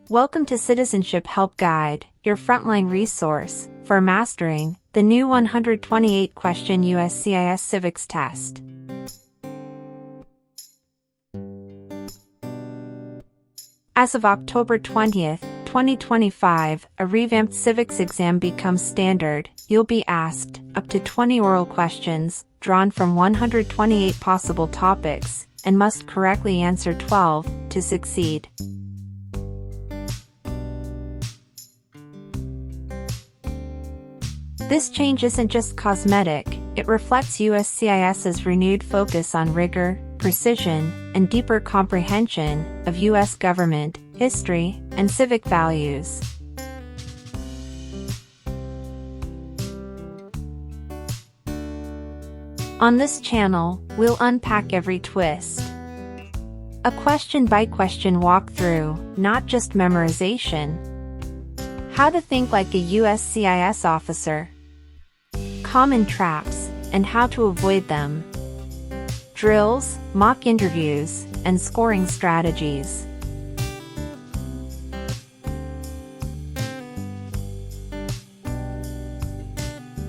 Welcome to Citizenship Help Guide, your frontline resource for mastering the new 128-question USCIS civics test. As of October 20th, 2025, a revamped civics exam becomes standard. You'll be asked up to 20 oral questions, drawn from 128 possible topics, and must correctly answer 12 to succeed. This change isn't just cosmetic, it reflects USCIS's renewed focus on rigor, precision, and deeper comprehension of U.S. government, history, and civic values. On this channel, we'll unpack every twist. A question-by-question walkthrough, not just memorization. How to think like a USCIS officer. Common traps, and how to avoid them. Drills, mock interviews, and scoring strategies.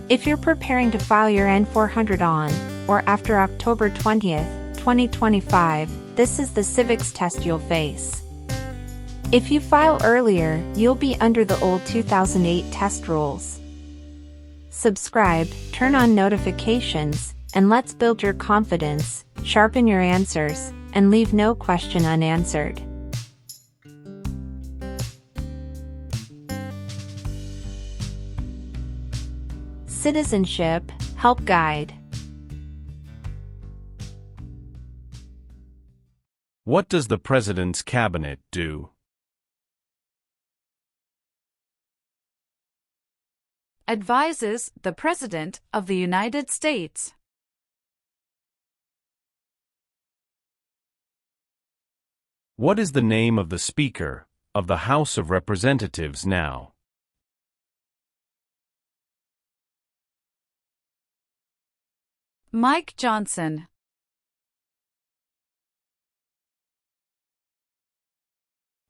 If you're preparing to file your N-400 on, or after October 20th, 2025, this is the civics test you'll face. If you file earlier, you'll be under the old 2008 test rules. Subscribe, turn on notifications, and let's build your confidence, sharpen your answers, and leave no question unanswered. Citizenship Help Guide. What does the President's Cabinet do? Advises the President of the United States. What is the name of the Speaker of the House of Representatives now? Mike Johnson.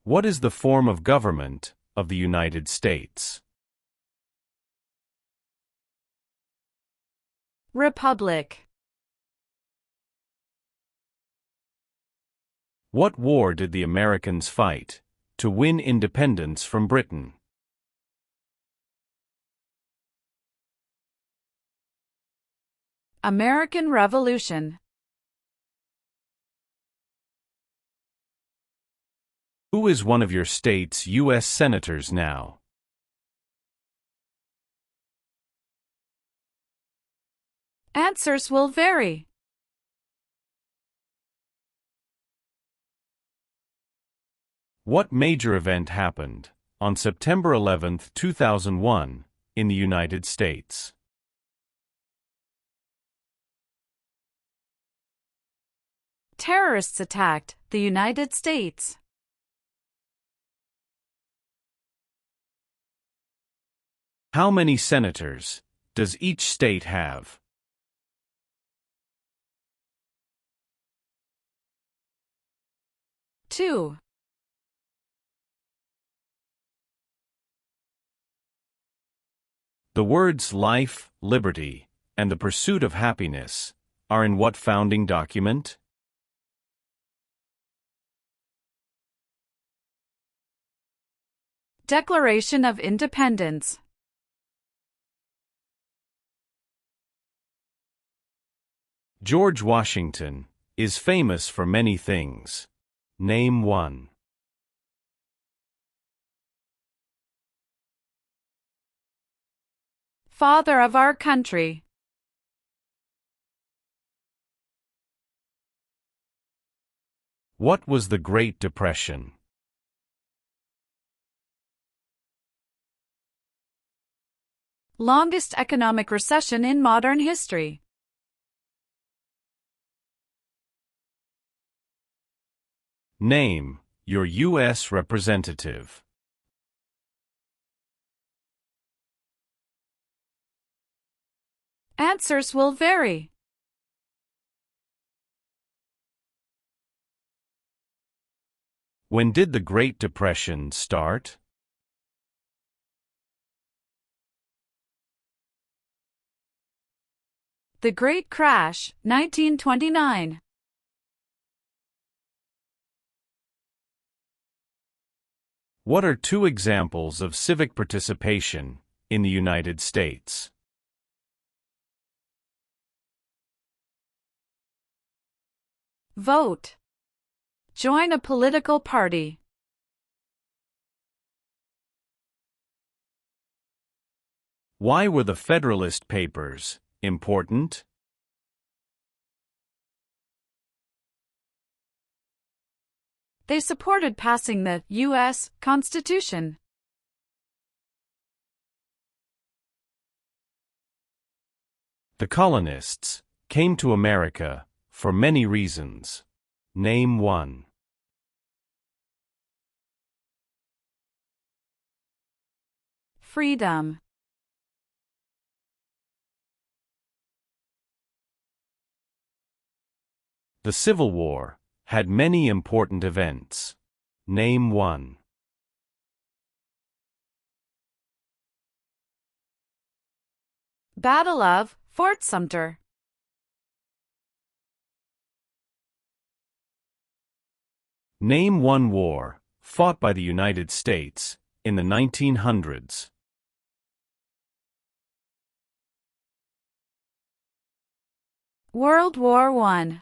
What is the form of government of the United States? Republic. What war did the Americans fight to win independence from Britain? American Revolution. Who is one of your state's U.S. senators now? Answers will vary. What major event happened on September 11, 2001, in the United States? Terrorists attacked the United States. How many senators does each state have? 2. The words life, liberty, and the pursuit of happiness are in what founding document? Declaration of Independence. George Washington is famous for many things. Name one. Father of our country. What was the Great Depression? Longest economic recession in modern history. Name your U.S. representative. Answers will vary. When did the Great Depression start? The Great Crash, 1929. What are two examples of civic participation in the United States? Vote. Join a political party. Why were the Federalist Papers important? They supported passing the U.S. Constitution. The colonists came to America for many reasons. Name one. Freedom. The Civil War had many important events. Name one. Battle of Fort Sumter. Name one war fought by the United States in the 1900s. World War I.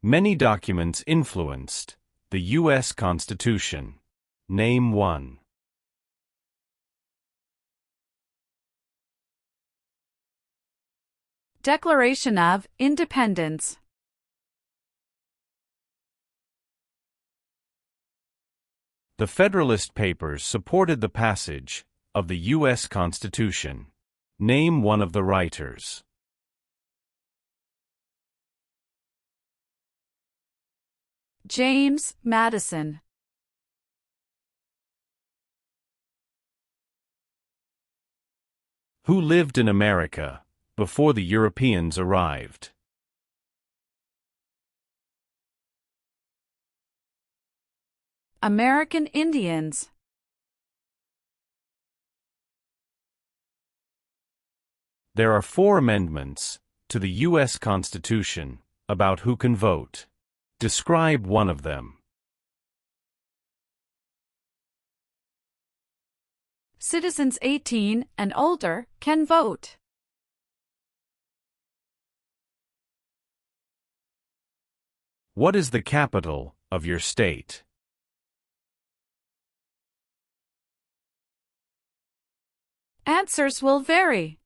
Many documents influenced the U.S. Constitution. Name one. Declaration of Independence. The Federalist Papers supported the passage of the U.S. Constitution. Name one of the writers. James Madison. Who lived in America before the Europeans arrived? American Indians. There are 4 amendments to the U.S. Constitution about who can vote. Describe one of them. Citizens 18 and older can vote. What is the capital of your state? Answers will vary.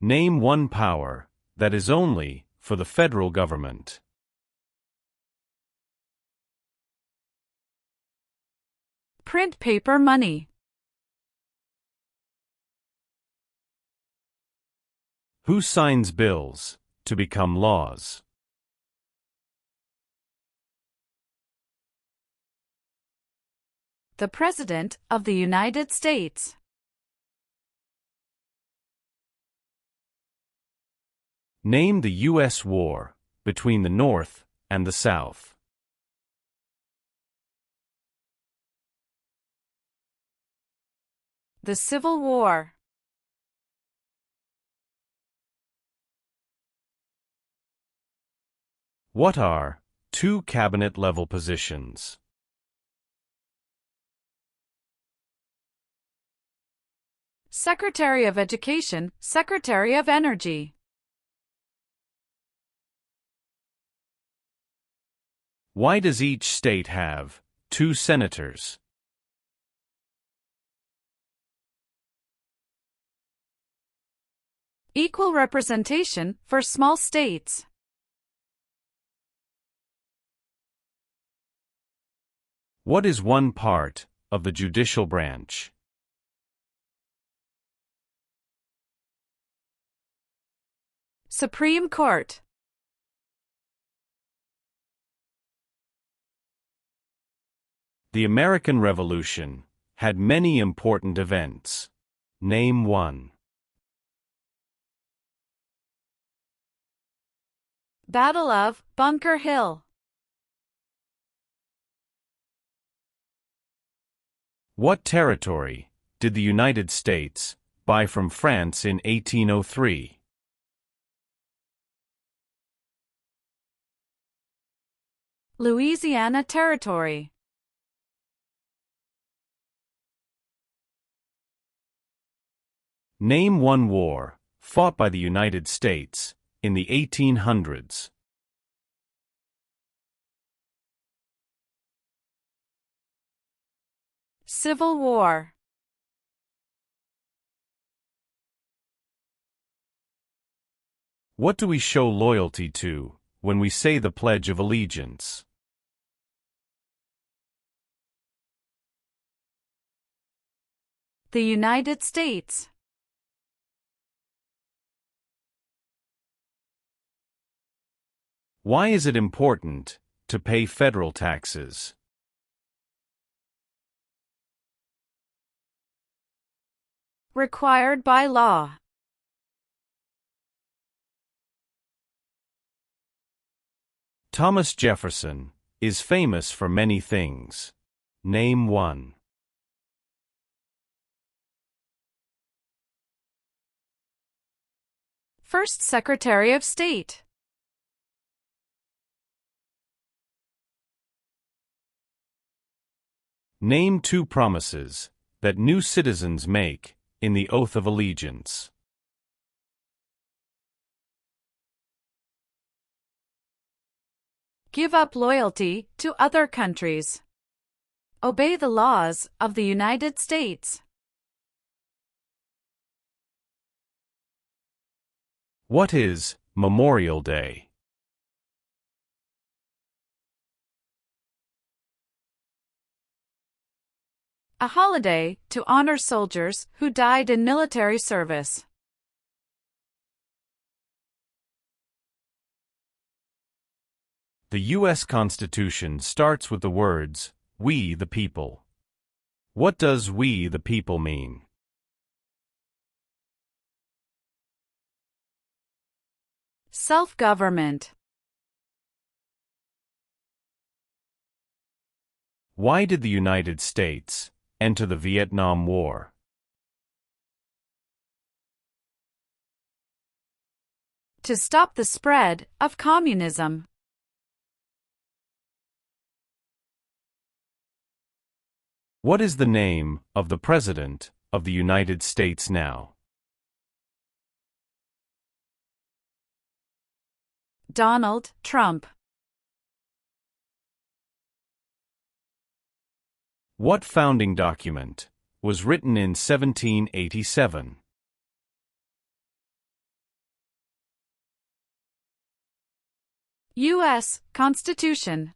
Name one power that is only for the federal government. Print paper money. Who signs bills to become laws? The President of the United States. Name the U.S. war between the North and the South. The Civil War. What are 2 cabinet-level positions? Secretary of Education, Secretary of Energy. Why does each state have 2 senators? Equal representation for small states. What is one part of the judicial branch? Supreme Court. The American Revolution had many important events. Name one. Battle of Bunker Hill. What territory did the United States buy from France in 1803? Louisiana Territory. Name one war fought by the United States in the 1800s. Civil War. What do we show loyalty to when we say the Pledge of Allegiance? The United States. Why is it important to pay federal taxes? Required by law. Thomas Jefferson is famous for many things. Name one. First Secretary of State. Name two promises that new citizens make in the oath of allegiance. Give up loyalty to other countries. Obey the laws of the United States. What is Memorial Day? A holiday to honor soldiers who died in military service. The U.S. Constitution starts with the words, "We the people." What does "we the people" mean? Self-government. Why did the United States enter the Vietnam War? To stop the spread of communism. What is the name of the President of the United States now? Donald Trump. What founding document was written in 1787? U.S. Constitution.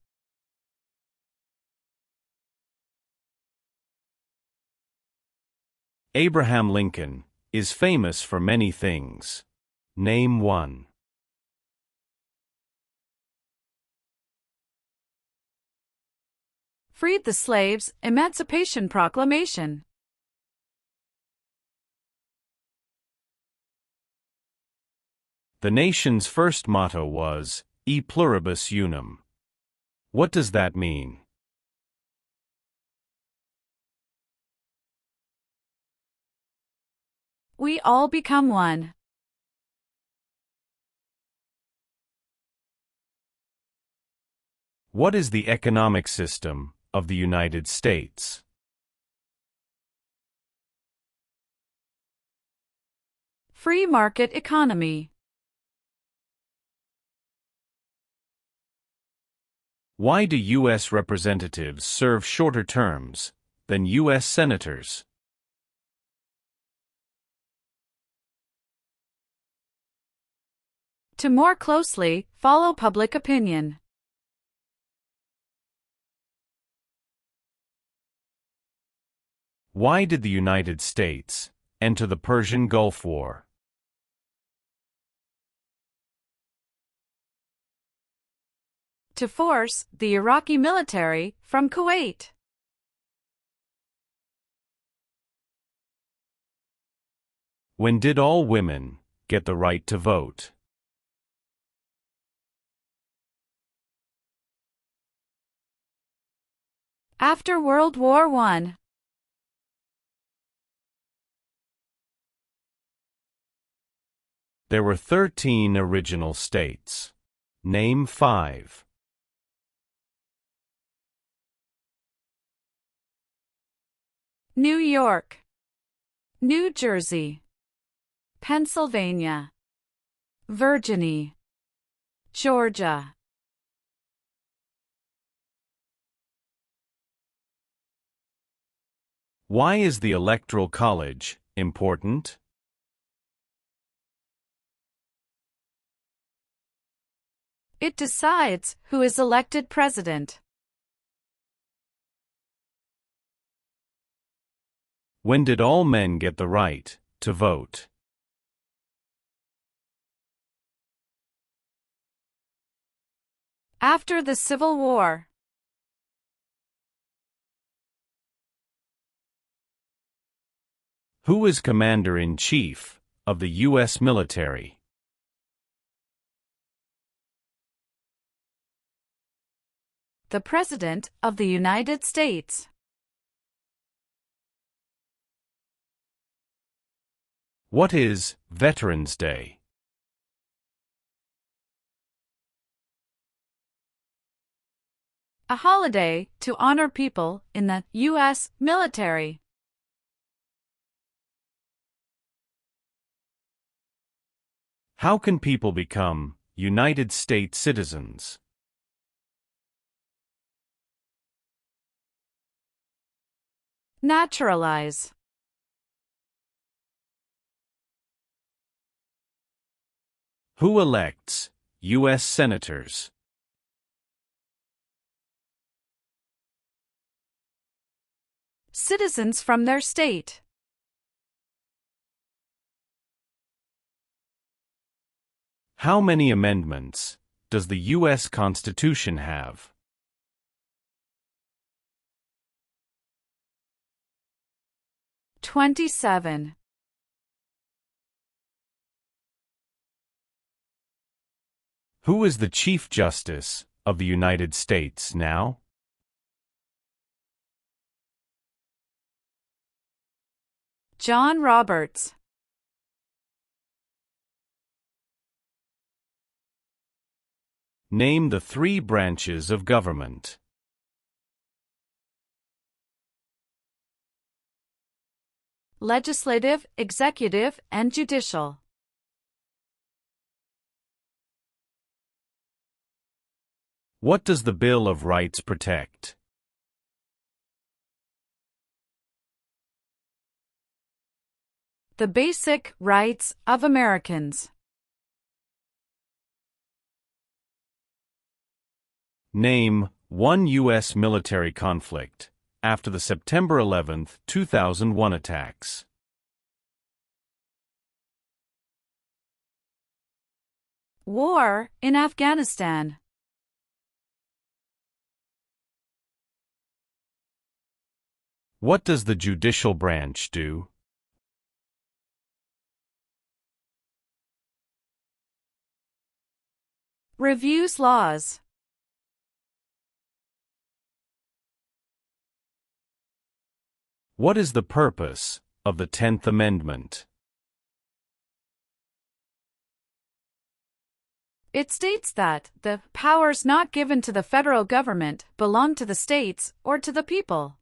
Abraham Lincoln is famous for many things. Name one. Freed the slaves. Emancipation Proclamation. The nation's first motto was, E pluribus unum. What does that mean? We all become one. What is the economic system of the United States? Free market economy. Why do U.S. representatives serve shorter terms than U.S. senators? To more closely follow public opinion. Why did the United States enter the Persian Gulf War? To force the Iraqi military from Kuwait. When did all women get the right to vote? After World War I. There were 13 original states. Name 5. New York, New Jersey, Pennsylvania, Virginia, Georgia. Why is the Electoral College important? It decides who is elected president. When did all men get the right to vote? After the Civil War. Who is Commander-in-Chief of the U.S. military? The President of the United States. What is Veterans Day? A holiday to honor people in the U.S. military. How can people become United States citizens? Naturalize. Who elects U.S. senators? Citizens from their state. How many amendments does the U.S. Constitution have? $27. Who is the Chief Justice of the United States now? John Roberts. Name the 3 branches of government. Legislative, executive, and judicial. What does the Bill of Rights protect? The basic rights of Americans. Name 1 U.S. military conflict after the September 11, 2001 attacks. War in Afghanistan. What does the judicial branch do? Reviews laws. What is the purpose of the 10th Amendment? It states that the powers not given to the federal government belong to the states or to the people.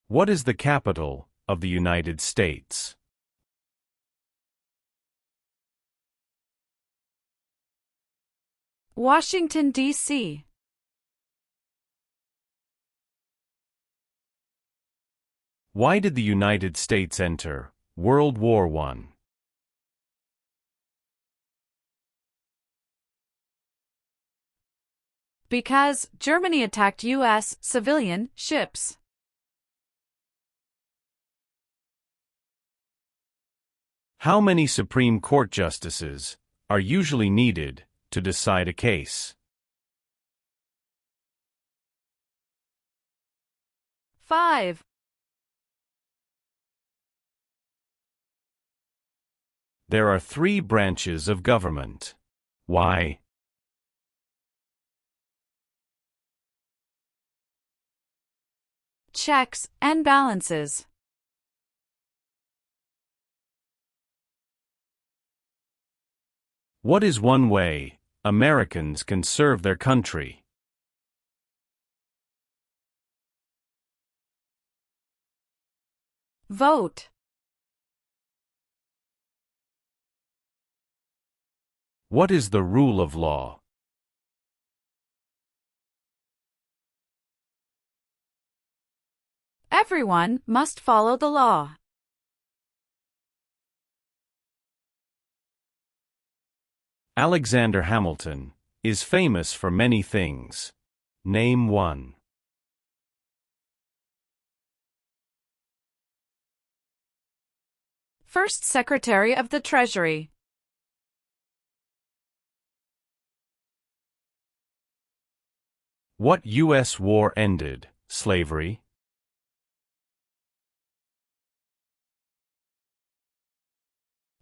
What is the capital of the United States? Washington, D.C. Why did the United States enter World War I? Because Germany attacked U.S. civilian ships. How many Supreme Court justices are usually needed to decide a case? 5. There are 3 branches of government. Why? checks and balances. What is one way Americans can serve their country? Vote. What is the rule of law? Everyone must follow the law. Alexander Hamilton is famous for many things. Name one. First Secretary of the Treasury. What U.S. war ended slavery?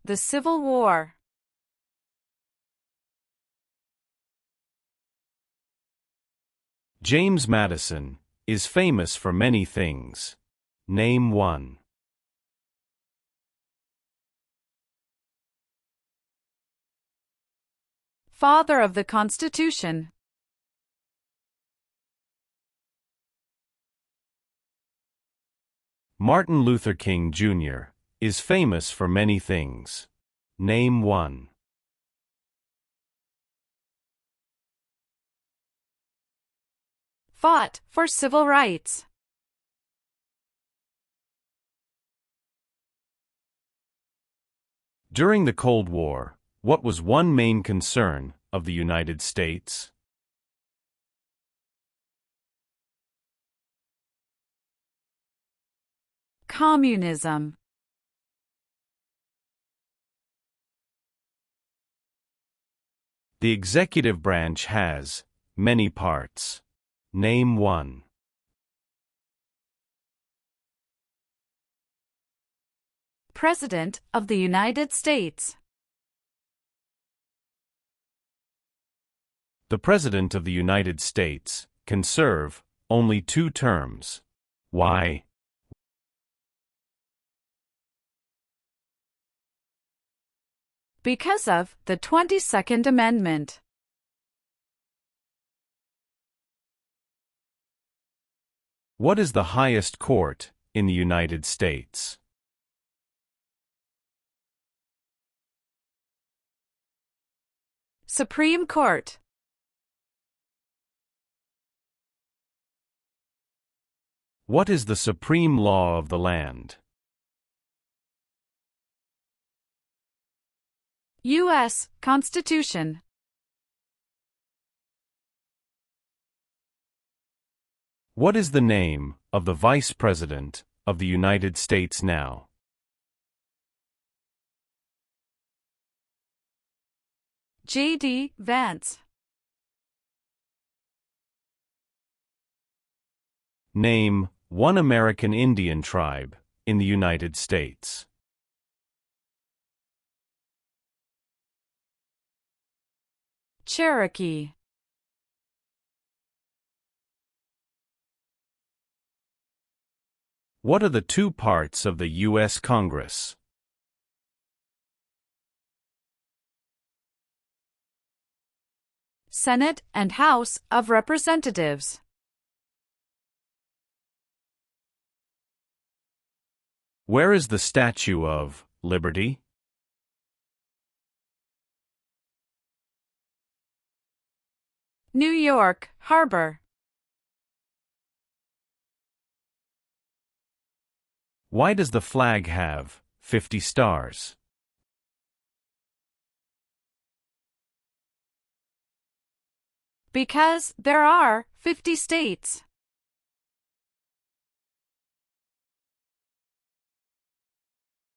The Civil War. James Madison is famous for many things. Name one. Father of the Constitution. Martin Luther King, Jr. is famous for many things. Name one. Fought for civil rights. During the Cold War, what was one main concern of the United States? Communism. The executive branch has many parts. Name one. President of the United States. The President of the United States can serve only 2 terms. Why? Because of the 22nd Amendment. What is the highest court in the United States? Supreme Court. What is the supreme law of the land? U.S. Constitution. What is the name of the Vice President of the United States now? J.D. Vance. Name one American Indian tribe in the United States. Cherokee. What are the 2 parts of the U.S. Congress? Senate and House of Representatives. Where is the Statue of Liberty? New York Harbor. Why does the flag have 50 stars? Because there are 50 states.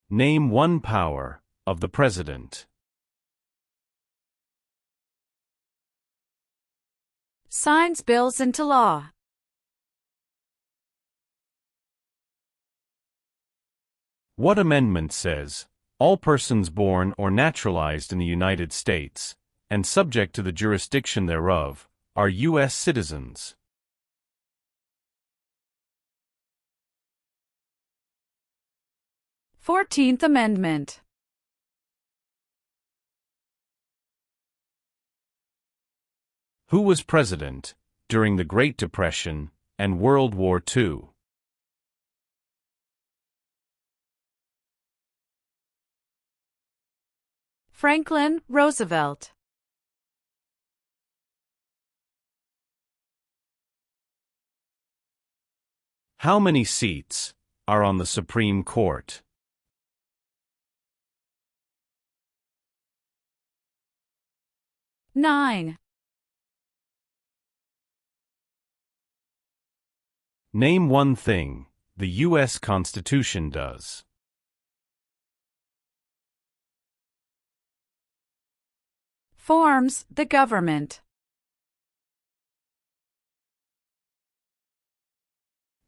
Name one power of the President. Signs bills into law. What amendment says, all persons born or naturalized in the United States, and subject to the jurisdiction thereof, are U.S. citizens? 14th Amendment. Who was president during the Great Depression and World War II? Franklin Roosevelt. How many seats are on the Supreme Court? Nine. Name one thing the U.S. Constitution does. Forms the government.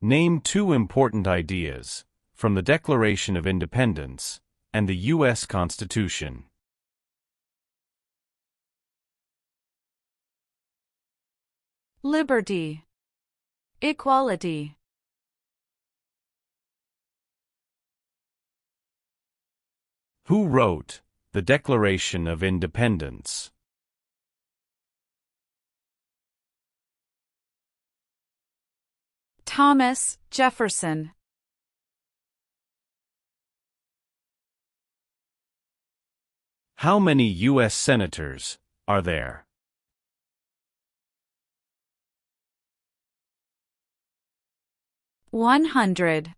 Name two important ideas from the Declaration of Independence and the U.S. Constitution. Liberty. Equality. Who wrote the Declaration of Independence? Thomas Jefferson. How many U.S. senators are there? 100.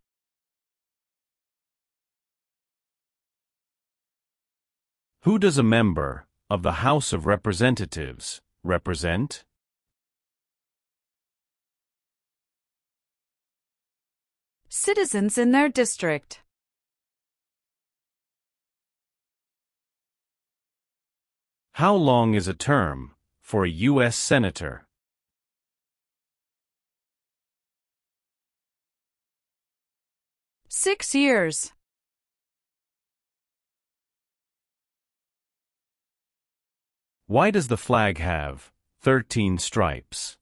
Who does a member of the House of Representatives represent? Citizens in their district. How long is a term for a U.S. senator? Six years. Why does the flag have 13 stripes?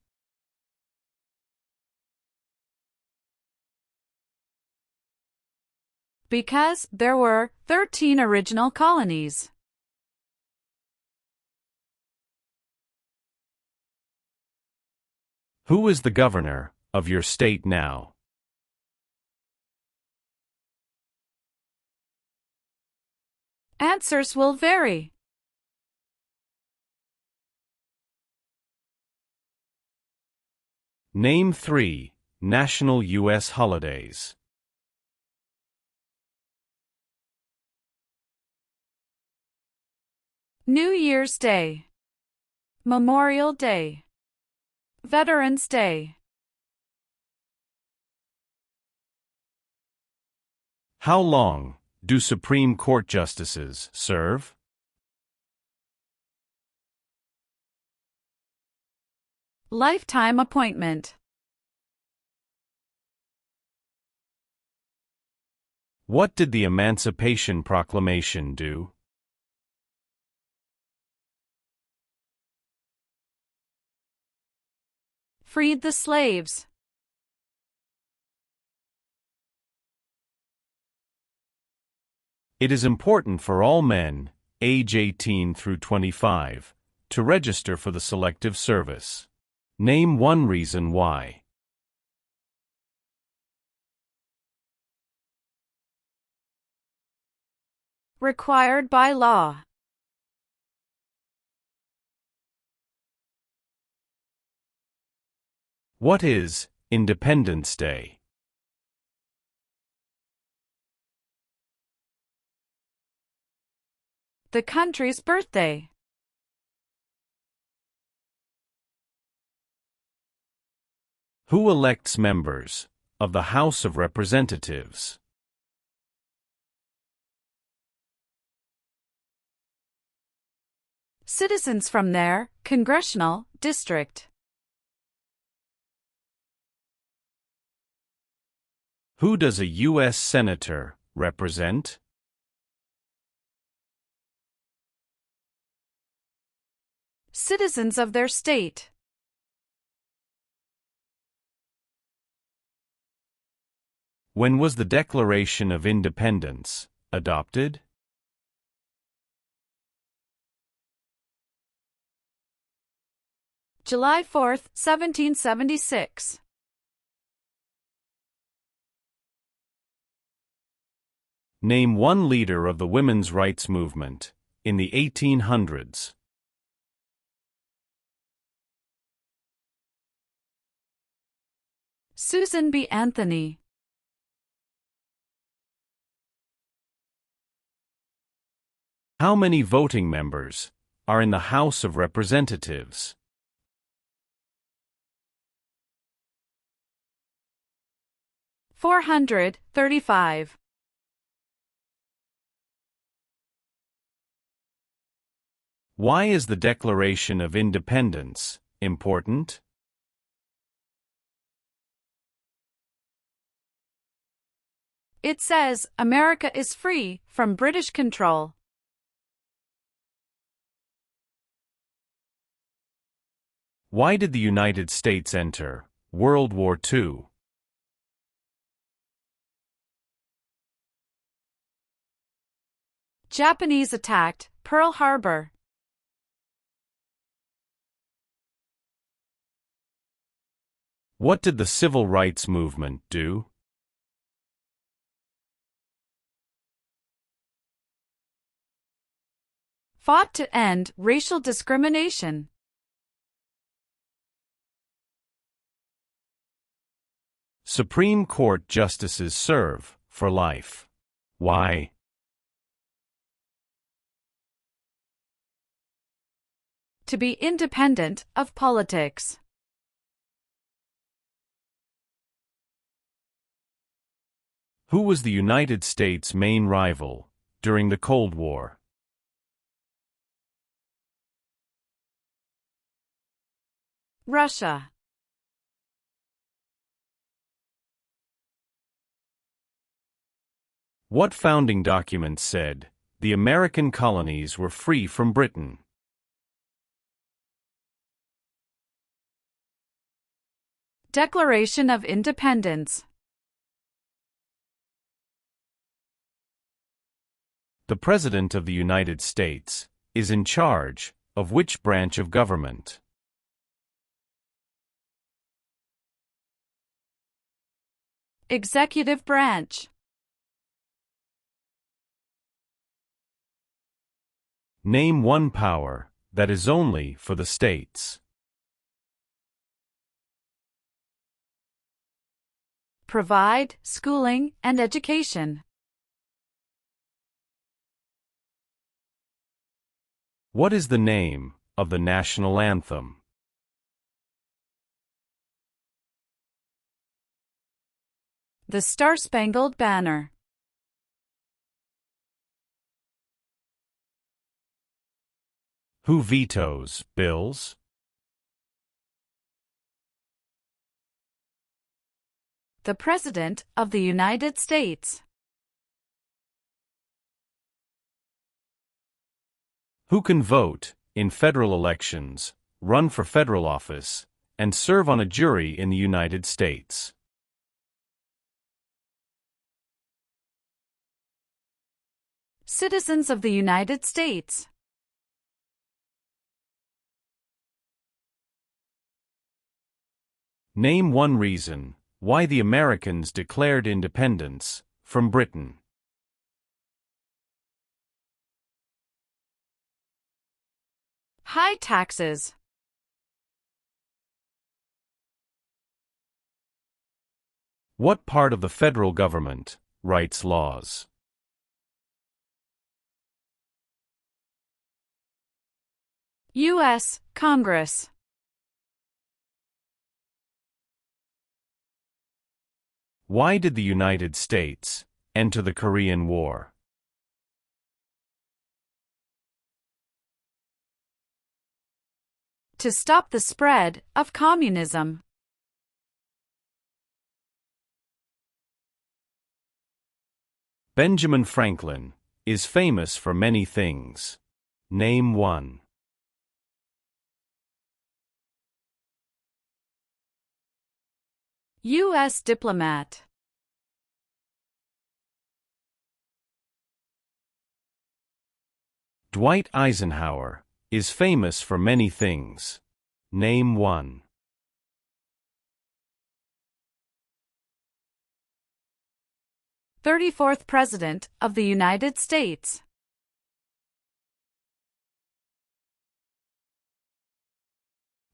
Because there were 13 original colonies. Who is the governor of your state now? Answers will vary. Name 3 national U.S. holidays. New Year's Day. Memorial Day. Veterans Day. How long do Supreme Court justices serve? Lifetime appointment. What did the Emancipation Proclamation do? Freed the slaves. It is important for all men, age 18 through 25, to register for the Selective Service. Name one reason why. Required by law. What is Independence Day? The country's birthday. Who elects members of the House of Representatives? Citizens from their congressional district. Who does a U.S. Senator represent? Citizens of their state. When was the Declaration of Independence adopted? July 4, 1776. Name one leader of the women's rights movement in the 1800s. Susan B. Anthony. How many voting members are in the House of Representatives? 435. Why is the Declaration of Independence important? It says America is free from British control. Why did the United States enter World War II? Japanese attacked Pearl Harbor. What did the Civil Rights Movement do? Fought to end racial discrimination. Supreme Court justices serve for life. Why? To be independent of politics. Who was the United States' main rival during the Cold War? Russia. What founding document said the American colonies were free from Britain? Declaration of Independence. The President of the United States is in charge of which branch of government? Executive branch. Name one power that is only for the states. Provide schooling and education. What is the name of the national anthem? The Star-Spangled Banner. Who vetoes bills? The President of the United States. Who can vote in federal elections, run for federal office, and serve on a jury in the United States? Citizens of the United States. Name one reason why the Americans declared independence from Britain. High taxes. What part of the federal government writes laws? U.S. Congress. Why did the United States enter the Korean War? To stop the spread of communism. Benjamin Franklin is famous for many things. Name one. U.S. diplomat. Dwight Eisenhower is famous for many things. Name one. "34th President of the United States."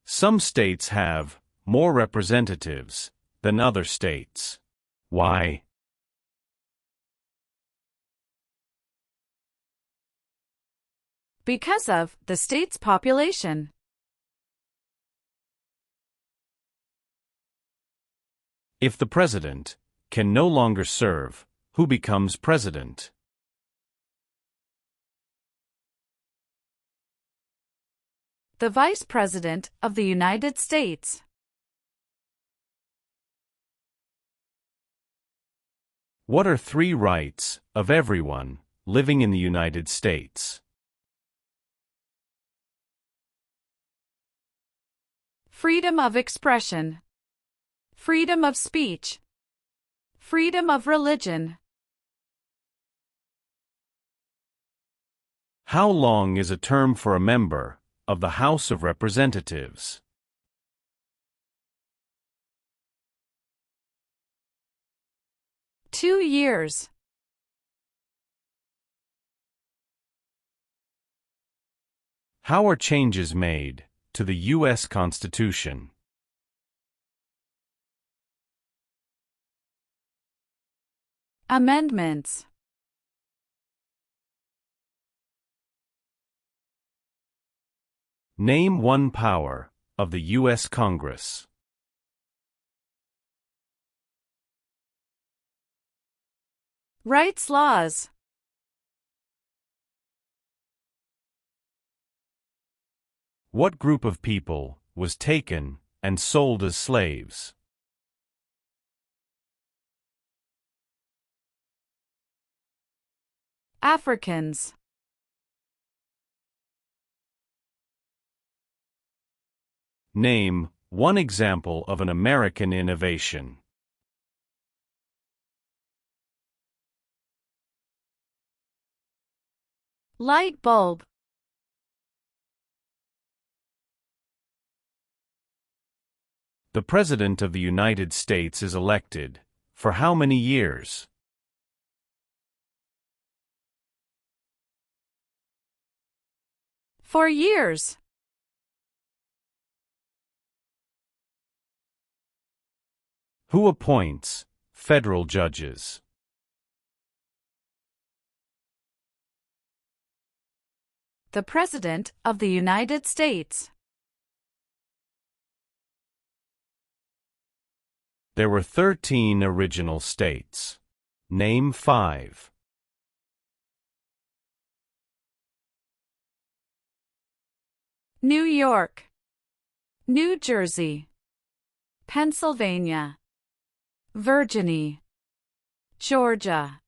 Some states have more representatives than other states. Why? Because of the state's population. If the president can no longer serve, who becomes president? The Vice President of the United States. What are 3 rights of everyone living in the United States? Freedom of expression. Freedom of speech. Freedom of religion. How long is a term for a member of the House of Representatives? Two years. How are changes made to the U.S. Constitution? Amendments. Name one power of the U.S. Congress. Rights laws. What group of people was taken and sold as slaves? Africans. Name one example of an American innovation. Light bulb. The President of the United States is elected for how many years? For years. Who appoints federal judges? The President of the United States. There were 13 original states. Name 5. New York. New Jersey. Pennsylvania. Virginia. Georgia.